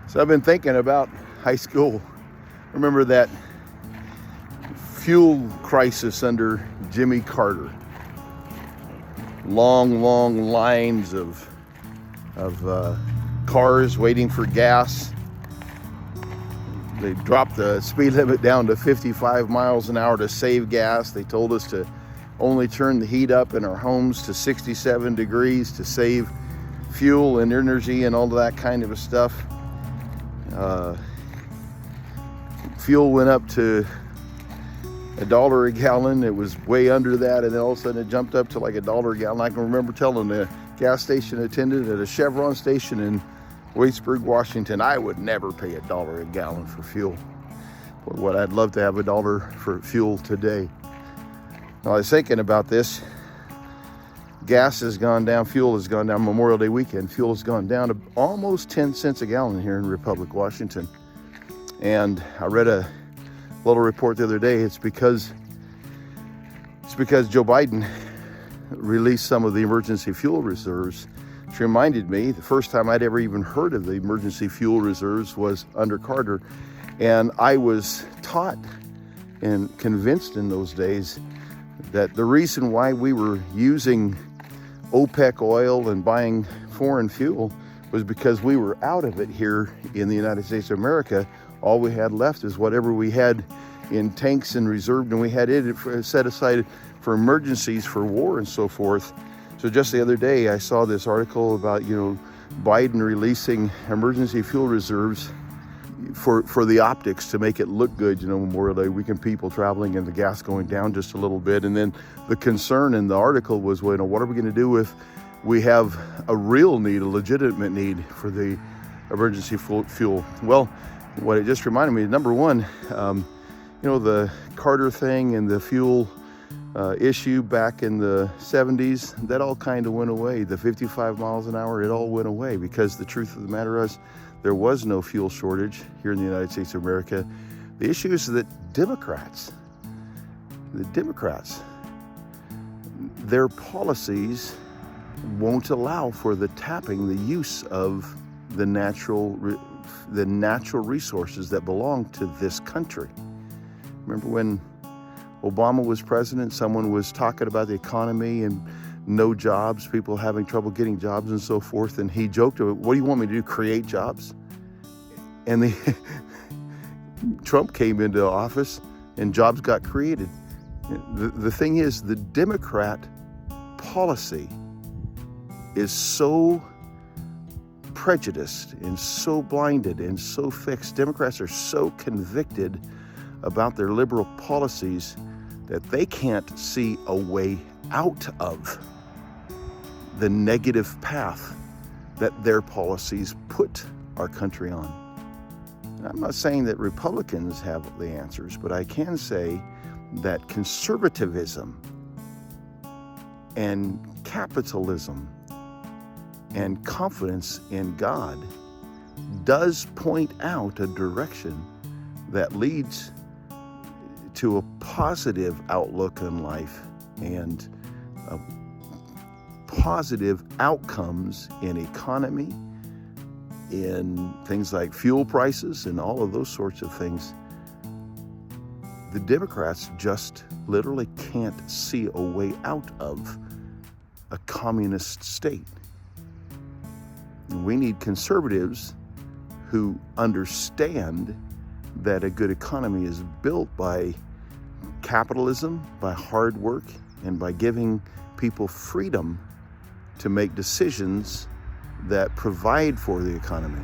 So I've been thinking about high school. Remember that fuel crisis under Jimmy Carter. Long lines of cars waiting for gas. They dropped the speed limit down to 55 miles an hour to save gas. They told us to only turn the heat up in our homes to 67 degrees to save fuel and energy and all of that kind of stuff. Fuel went up to $1 a gallon. It was way under that, and then all of a sudden it jumped up to like $1 a gallon. I can remember telling the gas station attendant at a Chevron station in Waitsburg, Washington, I would never pay $1 a gallon for fuel. Boy, what I'd love to have $1 for fuel today. Now, I was thinking about this. Gas has gone down, fuel has gone down. Memorial Day weekend, fuel has gone down to almost 10 cents a gallon here in Republic, Washington. And I read a little report the other day. It's because Joe Biden released some of the emergency fuel reserves. Which reminded me, the first time I'd ever even heard of the emergency fuel reserves was under Carter. And I was taught and convinced in those days that the reason why we were using OPEC oil and buying foreign fuel was because we were out of it here in the United States of America. All we had left is whatever we had in tanks and reserved, and we had it set aside for emergencies, for war and so forth. So just the other day, I saw this article about, Biden releasing emergency fuel reserves for the optics to make it look good, Memorial Day weekend, people traveling and the gas going down just a little bit. And then the concern in the article was, what are we going to do if we have a real need, a legitimate need for the emergency fuel? Well, what it just reminded me, number one, the Carter thing and the fuel issue back in the 70s, that all kind of went away. The 55 miles an hour, it all went away because the truth of the matter is there was no fuel shortage here in the United States of America. The issue is that Democrats, their policies won't allow for the tapping, the use of the natural resources that belong to this country. Remember when Obama was president, someone was talking about the economy and no jobs, people having trouble getting jobs and so forth, and he joked about, what do you want me to do, create jobs? And Trump came into office and jobs got created. The thing is, the Democrat policy is so prejudiced and so blinded and so fixed. Democrats are so convicted about their liberal policies that they can't see a way out of the negative path that their policies put our country on. And I'm not saying that Republicans have the answers, but I can say that conservatism and capitalism and confidence in God does point out a direction that leads to a positive outlook in life and positive outcomes in economy, in things like fuel prices and all of those sorts of things. The Democrats just literally can't see a way out of a communist state. We need conservatives who understand that a good economy is built by capitalism, by hard work, and by giving people freedom to make decisions that provide for the economy.